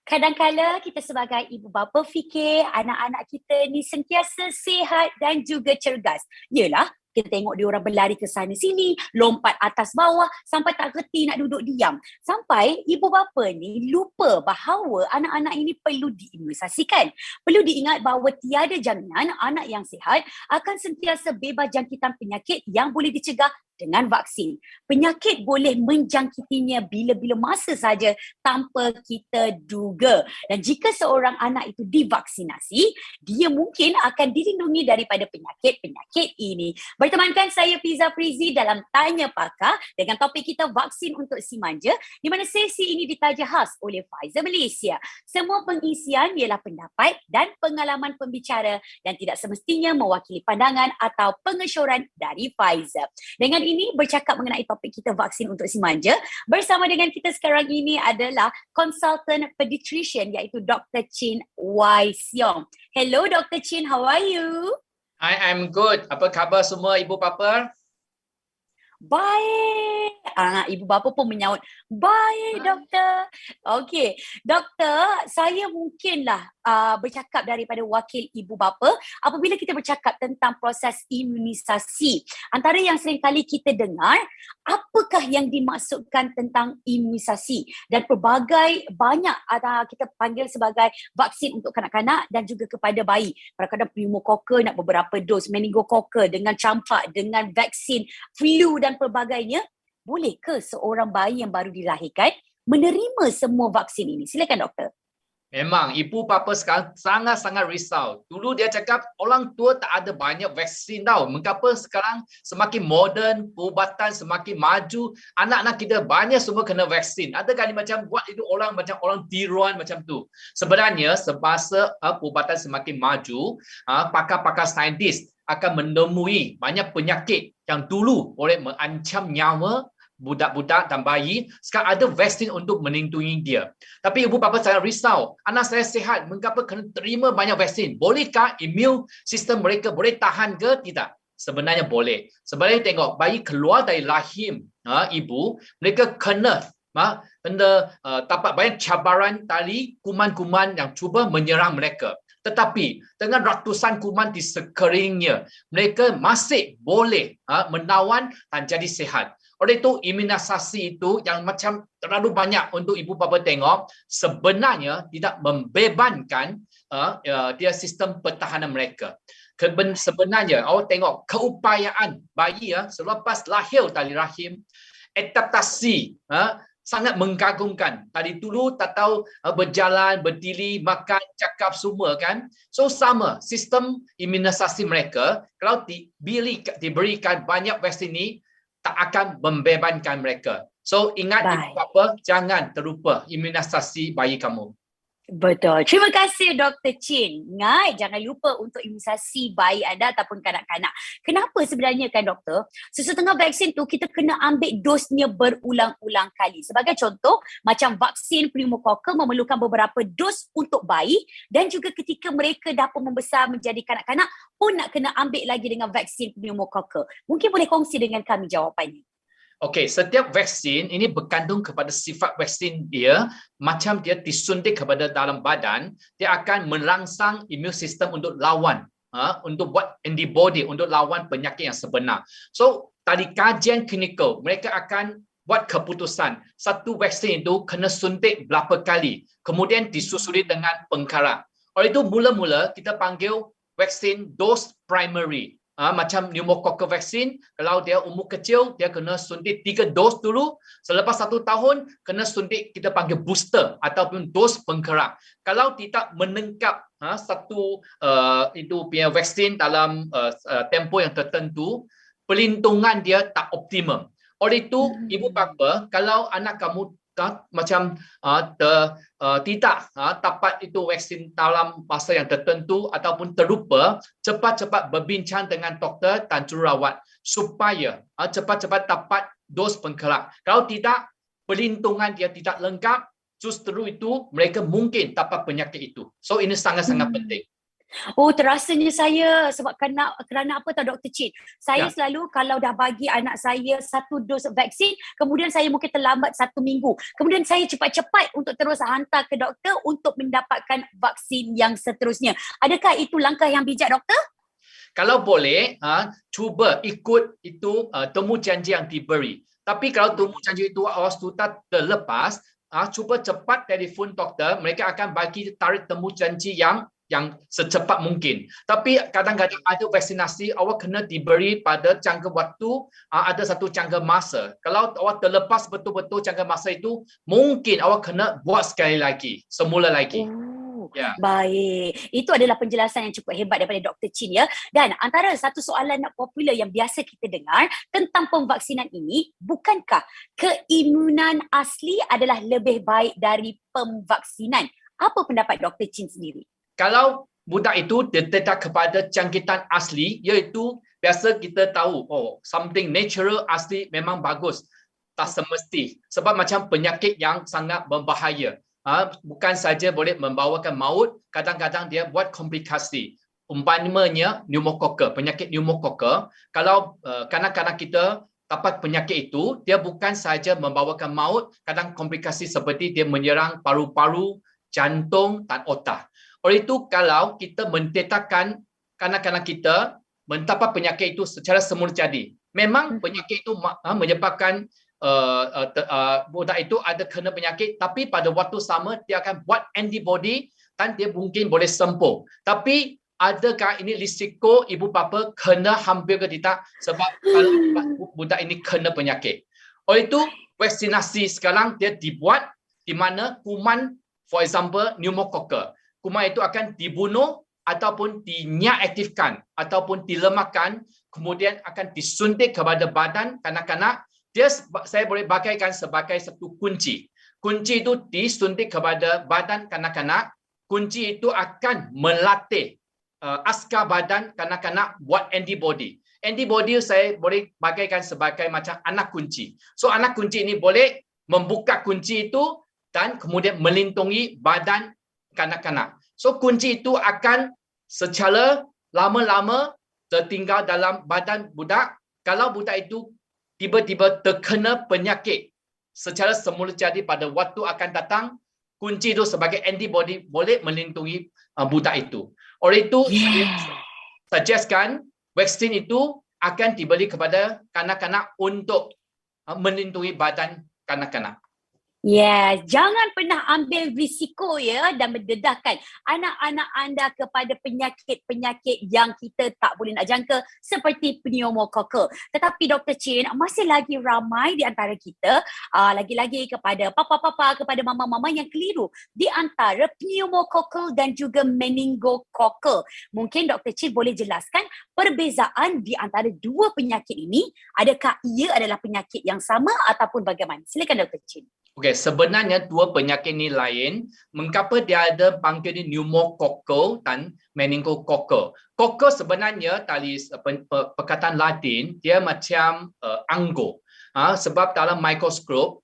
Kadang-kala kita sebagai ibu bapa fikir anak-anak kita ni sentiasa sihat dan juga cergas. Yelah, kita tengok dia orang berlari ke sana sini, lompat atas bawah sampai tak reti nak duduk diam. Sampai ibu bapa ni lupa bahawa anak-anak ini perlu diimunisasikan. Perlu diingat bahawa tiada jaminan anak yang sihat akan sentiasa bebas jangkitan penyakit yang boleh dicegah dengan vaksin. Penyakit boleh menjangkitinya bila-bila masa saja tanpa kita duga. Dan jika seorang anak itu divaksinasi, dia mungkin akan dilindungi daripada penyakit-penyakit ini. Bertemankan saya Fiza Frizi dalam Tanya Pakar dengan topik kita vaksin untuk si manja, di mana sesi ini ditaja khas oleh Pfizer Malaysia. Semua pengisian ialah pendapat dan pengalaman pembicara dan tidak semestinya mewakili pandangan atau pengesyoran dari Pfizer. Dengan ini bercakap mengenai topik kita vaksin untuk si manja, bersama dengan kita sekarang ini adalah konsultan pediatrician iaitu Dr. Chin Y. Siong. Hello Dr. Chin, how are you? I am good. Apa khabar semua ibu bapa? Baik. Ibu bapa pun menyahut. Baik, doktor. Okey. Doktor, saya mungkinlah bercakap daripada wakil ibu bapa apabila kita bercakap tentang proses imunisasi. Antara yang sering kali kita dengar, apakah yang dimaksudkan tentang imunisasi? Dan pelbagai banyak kita panggil sebagai vaksin untuk kanak-kanak dan juga kepada bayi. Kadang-kadang pneumokokal nak beberapa dos, meningokokal dengan campak, dengan vaksin flu dan pelbagainya. Boleh ke seorang bayi yang baru dilahirkan menerima semua vaksin ini? Silakan doktor. Memang ibu bapa sekarang sangat-sangat risau. Dulu dia cakap orang tua tak ada banyak vaksin tau. Mengapa sekarang semakin moden, perubatan semakin maju, anak-anak kita banyak semua kena vaksin. Ada kali macam buat itu orang macam orang tiruan macam tu. Sebenarnya semasa perubatan semakin maju, pakar-pakar saintis akan menemui banyak penyakit yang dulu boleh mengancam nyawa budak-budak dan bayi, sekarang ada vaksin untuk melindungi dia. Tapi ibu bapa sangat risau, anak saya sihat, mengapa kena terima banyak vaksin? Bolehkah imun sistem mereka boleh tahan ke tidak? Sebenarnya boleh. Sebenarnya tengok, bayi keluar dari rahim ibu, mereka kena dapat banyak cabaran dari kuman-kuman yang cuba menyerang mereka. Tetapi dengan ratusan kuman di sekelilingnya, mereka masih boleh menawan dan jadi sihat. Oleh itu, imunisasi itu yang macam terlalu banyak untuk ibu bapa tengok, sebenarnya tidak membebankan dia sistem pertahanan mereka. Sebenarnya, awak tengok keupayaan bayi selepas lahir dari rahim, adaptasi sangat mengagumkan. Tadi dulu tak tahu berjalan, berdiri, makan, cakap semua kan. So sama, sistem imunisasi mereka kalau diberikan banyak vaksin ini tak akan membebankan mereka. So ingat ibu bapa, jangan terlupa imunisasi bayi kamu. Betul. Terima kasih Dr. Chin. Ingat, jangan lupa untuk imunisasi bayi anda ataupun kanak-kanak. Kenapa sebenarnya kan doktor? Sesetengah vaksin tu kita kena ambil dosnya berulang-ulang kali. Sebagai contoh, macam vaksin pneumokokal memerlukan beberapa dos untuk bayi dan juga ketika mereka dah pun membesar menjadi kanak-kanak pun nak kena ambil lagi dengan vaksin pneumokokal. Mungkin boleh kongsi dengan kami jawapannya. Okey, setiap vaksin ini berkandung kepada sifat vaksin dia, macam dia disuntik kepada dalam badan, dia akan merangsang imun sistem untuk lawan, untuk buat antibody untuk lawan penyakit yang sebenar. So, dari kajian klinikal, mereka akan buat keputusan satu vaksin itu kena suntik berapa kali, kemudian disusuli dengan pengkarat. Oleh itu, mula-mula kita panggil vaksin dos primary. Macam pneumokokal vaksin, kalau dia umur kecil, dia kena suntik 3 dos dulu. Selepas 1 tahun, kena suntik kita panggil booster ataupun dos penggerak. Kalau tidak menengkap satu itu punya vaksin dalam tempoh yang tertentu, pelindungan dia tak optimal. Oleh itu, ibu bapa, kalau anak kamu macam tidak dapat itu vaksin dalam masa yang tertentu ataupun terlupa, cepat-cepat berbincang dengan doktor dan jururawat supaya cepat-cepat dapat dos penggerak. Kalau tidak, pelindungan dia tidak lengkap, justru itu mereka mungkin dapat penyakit itu. So ini sangat-sangat penting. Oh, terasanya saya sebab kerana apa tahu Dr. Chin. Saya Ya. selalu kalau dah bagi anak saya 1 dos vaksin, kemudian saya mungkin terlambat 1 minggu. Kemudian saya cepat-cepat untuk terus hantar ke doktor untuk mendapatkan vaksin yang seterusnya. Adakah itu langkah yang bijak, doktor? Kalau boleh, cuba ikut itu temu janji yang diberi. Tapi kalau temu janji itu awak sudah terlepas, cuba cepat telefon doktor, mereka akan bagi tarikh temu janji yang secepat mungkin. Tapi kadang-kadang ada vaksinasi awak kena diberi pada jangka waktu, ada satu jangka masa. Kalau awak terlepas betul-betul jangka masa itu, mungkin awak kena buat sekali lagi, semula lagi. Oh, Ya. baik. Itu adalah penjelasan yang cukup hebat daripada Dr. Chin ya. Dan antara satu soalan popular yang biasa kita dengar tentang pemvaksinan ini, bukankah keimunan asli adalah lebih baik dari pemvaksinan? Apa pendapat Dr. Chin sendiri? Kalau budak itu terdetek kepada jangkitan asli, iaitu biasa kita tahu, something natural asli memang bagus. Tak semesti. Sebab macam penyakit yang sangat berbahaya. Bukan saja boleh membawakan maut, kadang-kadang dia buat komplikasi. Umpamanya pneumokoka, penyakit pneumokoka. Kalau kanak-kanak kita dapat penyakit itu, dia bukan saja membawakan maut, kadang komplikasi seperti dia menyerang paru-paru, jantung dan otak. Oleh itu, kalau kita mendetakkan kanak-kanak kita mendapat penyakit itu secara semula jadi, memang penyakit itu menyebabkan budak itu ada kena penyakit, tapi pada waktu sama dia akan buat antibody dan dia mungkin boleh sembuh. Tapi adakah ini risiko ibu bapa kena hampir ke tidak sebab kalau budak ini kena penyakit? Oleh itu, vaksinasi sekarang dia dibuat di mana kuman, for example, pneumococcus, kuman itu akan dibunuh ataupun dinyaaktifkan ataupun dilemahkan, kemudian akan disuntik kepada badan kanak-kanak. Saya boleh bagaikan sebagai satu kunci. Kunci itu disuntik kepada badan kanak-kanak. Kunci itu akan melatih askar badan kanak-kanak buat antibody. Antibody saya boleh bagaikan sebagai macam anak kunci. So anak kunci ini boleh membuka kunci itu dan kemudian melindungi badan kanak-kanak. So kunci itu akan secara lama-lama tertinggal dalam badan budak. Kalau budak itu tiba-tiba terkena penyakit secara semula jadi pada waktu akan datang, kunci itu sebagai antibody boleh melindungi budak itu. Oleh itu, saya suggestkan vaksin itu akan diberi kepada kanak-kanak untuk melindungi badan kanak-kanak. Yes, jangan pernah ambil risiko ya dan mendedahkan anak-anak anda kepada penyakit-penyakit yang kita tak boleh nak jangka seperti pneumokoka. Tetapi Dr. Chin, masih lagi ramai di antara kita, lagi-lagi kepada papa-papa, kepada mama-mama yang keliru di antara pneumokoka dan juga meningokoka. Mungkin Dr. Chin boleh jelaskan perbezaan di antara dua penyakit ini, adakah ia adalah penyakit yang sama ataupun bagaimana? Silakan Dr. Chin. Okey, sebenarnya dua penyakit ini lain. Mengapa dia ada panggil ni pneumococcal dan meningococcal? Coccal sebenarnya dari perkataan Latin, dia macam anggur. Sebab dalam mikroskop,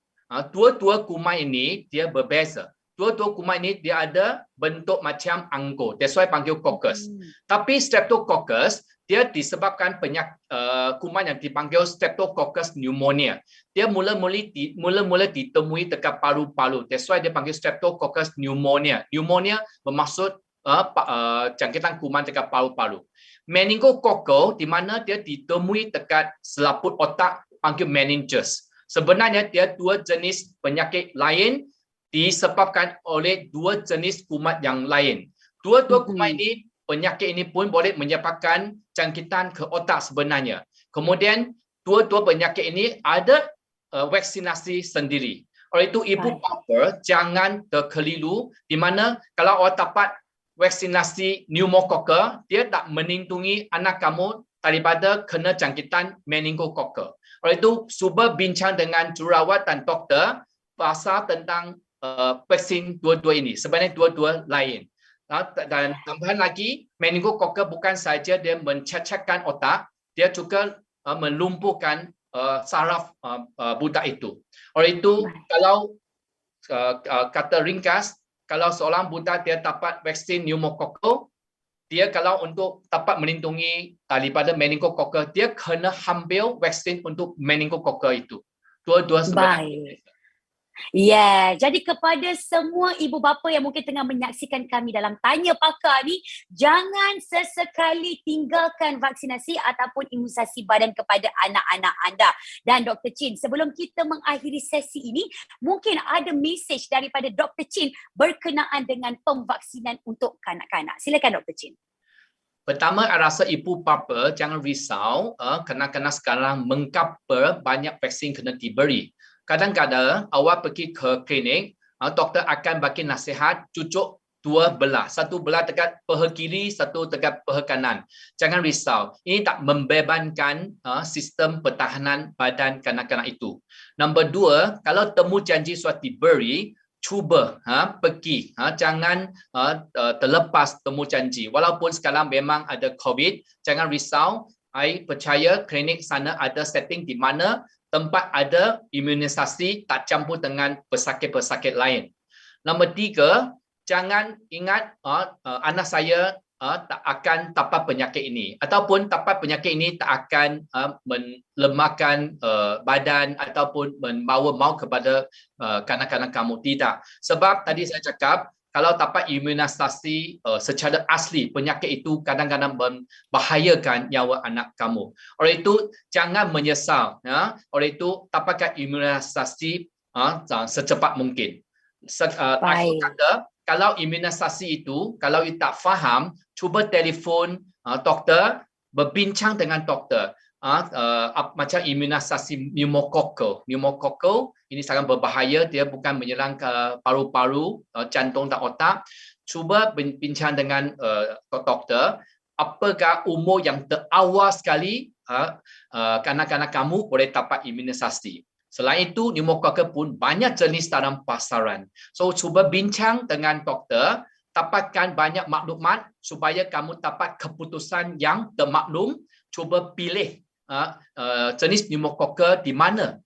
dua-dua kuman ini dia berbeza. Dua-dua kuman ini dia ada bentuk macam anggur. That's why panggil coccus. Tapi Streptococcus dia disebabkan kuman yang dipanggil Streptococcus pneumonia. Dia mula-mula ditemui dekat paru-paru. That's why dia panggil Streptococcus pneumonia. Pneumonia bermaksud jangkitan kuman dekat paru-paru. Meningococcal di mana dia ditemui dekat selaput otak panggil meninges. Sebenarnya dia dua jenis penyakit lain disebabkan oleh dua jenis kuman yang lain. Dua-dua kuman ini, penyakit ini pun boleh menyebabkan jangkitan ke otak sebenarnya. Kemudian dua-dua penyakit ini ada vaksinasi sendiri. Oleh itu ibu bapa jangan terkeliru di mana kalau awak dapat vaksinasi pneumokoka, dia tak melindungi anak kamu daripada kena jangkitan meningokoka. Oleh itu cuba bincang dengan jururawat dan doktor pasal tentang vaksin dua-dua ini. Sebenarnya dua-dua lain. Dan tambahan lagi, meningokoka bukan saja dia mencacatkan otak, dia juga melumpuhkan saraf budak itu. Oleh itu, kalau kata ringkas, kalau seorang budak dia dapat vaksin pneumokokal, dia kalau untuk dapat melindungi daripada meningococcal, dia kena ambil vaksin untuk meningococcal itu. Dua-dua sebenarnya. Baik. Ya, jadi kepada semua ibu bapa yang mungkin tengah menyaksikan kami dalam Tanya Pakar ni, jangan sesekali tinggalkan vaksinasi ataupun imunisasi badan kepada anak-anak anda. Dan Dr. Chin, sebelum kita mengakhiri sesi ini, mungkin ada mesej daripada Dr. Chin berkenaan dengan pemvaksinan untuk kanak-kanak. Silakan Dr. Chin. Pertama, saya rasa ibu bapa jangan risau, kanak-kanak sekarang mengapa banyak vaksin kena diberi. Kadang-kadang awak pergi ke klinik, doktor akan bagi nasihat cucuk dua belah. Satu belah dekat peha kiri, satu dekat peha kanan. Jangan risau. Ini tak membebankan sistem pertahanan badan kanak-kanak itu. Nombor dua, kalau temu janji sudah diberi, cuba pergi. Jangan terlepas temu janji. Walaupun sekarang memang ada COVID, jangan risau. Saya percaya klinik sana ada setting di mana tempat ada imunisasi tak campur dengan pesakit-pesakit lain. Nombor tiga, jangan ingat anak saya tak akan dapat penyakit ini ataupun dapat penyakit ini tak akan melemahkan badan ataupun membawa maut kepada kanak-kanak kamu. Tidak. Sebab tadi saya cakap, kalau dapat imunisasi secara asli, penyakit itu kadang-kadang membahayakan nyawa anak kamu. Oleh itu, jangan menyesal. Oleh itu, dapatkan imunisasi secepat mungkin. Aku kata, kalau imunisasi itu, kalau you tak faham, cuba telefon doktor, berbincang dengan doktor. Macam imunisasi pneumococcal. Pneumococcal ini sangat berbahaya, dia bukan menyerang ke paru-paru, jantung dan otak. Cuba bincang dengan doktor, apakah umur yang terawal sekali kanak-kanak kamu boleh dapat imunisasi. Selain itu, pneumococcal pun banyak jenis dalam pasaran. So, cuba bincang dengan doktor, dapatkan banyak maklumat supaya kamu dapat keputusan yang termaklum. Cuba pilih jenis pneumococcal di mana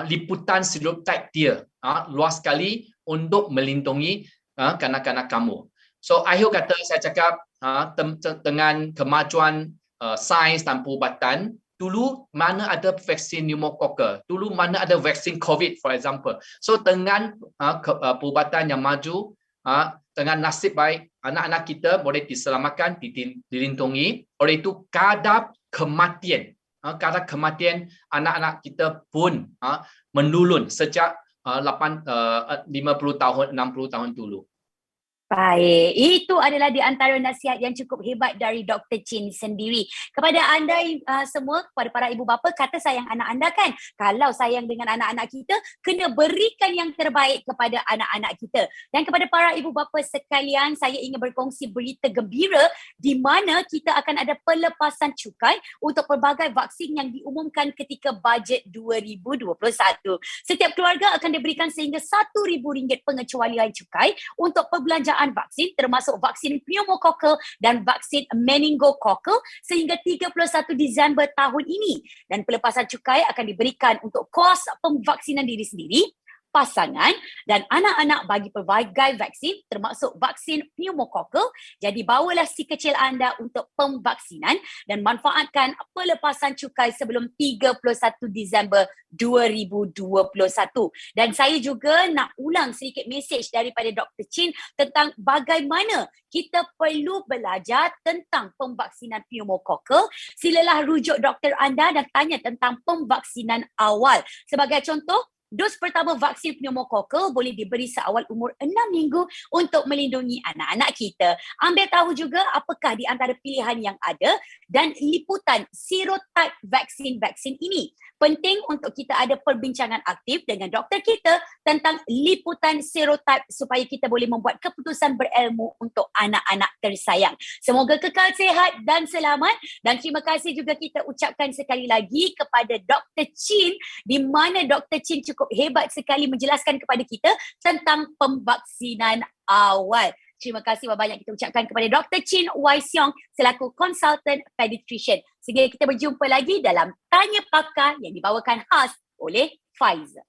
liputan serotype dia luas sekali untuk melindungi kanak-kanak kamu. So, akhir kata saya cakap dengan kemajuan sains dan perubatan, dulu mana ada vaksin pneumococcal, dulu mana ada vaksin COVID for example. So, dengan perubatan yang maju, dengan nasib baik, anak-anak kita boleh diselamatkan, dilindungi. Oleh itu, kadar kematian anak-anak kita pun menurun sejak 50 tahun, 60 tahun dulu. Baik, itu adalah di antara nasihat yang cukup hebat dari Dr. Chin sendiri. Kepada anda semua, kepada para ibu bapa, kata sayang anak anda kan? Kalau sayang dengan anak-anak kita, kena berikan yang terbaik kepada anak-anak kita. Dan kepada para ibu bapa sekalian, saya ingin berkongsi berita gembira di mana kita akan ada pelepasan cukai untuk pelbagai vaksin yang diumumkan ketika bajet 2021. Setiap keluarga akan diberikan sehingga RM1,000 pengecualian cukai untuk perbelanjaan vaksin termasuk vaksin pneumococcal dan vaksin meningococcal sehingga 31 Disember tahun ini. Dan pelepasan cukai akan diberikan untuk kos pemvaksinan diri sendiri, pasangan dan anak-anak bagi pelbagai vaksin termasuk vaksin pneumococcal. Jadi bawalah si kecil anda untuk pemvaksinan dan manfaatkan pelepasan cukai sebelum 31 Disember 2021. Dan saya juga nak ulang sedikit mesej daripada Dr. Chin tentang bagaimana kita perlu belajar tentang pemvaksinan pneumococcal. Silalah rujuk doktor anda dan tanya tentang pemvaksinan awal. Sebagai contoh, dos pertama vaksin pneumococcal boleh diberi seawal umur 6 minggu untuk melindungi anak-anak kita. Ambil tahu juga apakah di antara pilihan yang ada dan liputan serotype vaksin-vaksin ini. Penting untuk kita ada perbincangan aktif dengan doktor kita tentang liputan serotype supaya kita boleh membuat keputusan berilmu untuk anak-anak tersayang. Semoga kekal sihat dan selamat dan terima kasih juga kita ucapkan sekali lagi kepada Dr. Chin di mana Dr. Chin cukup hebat sekali menjelaskan kepada kita tentang pemvaksinan awal. Terima kasih banyak kita ucapkan kepada Dr. Chin Wai Siong selaku konsultan pediatrician. Sehingga kita berjumpa lagi dalam Tanya Pakar yang dibawakan khas oleh Pfizer.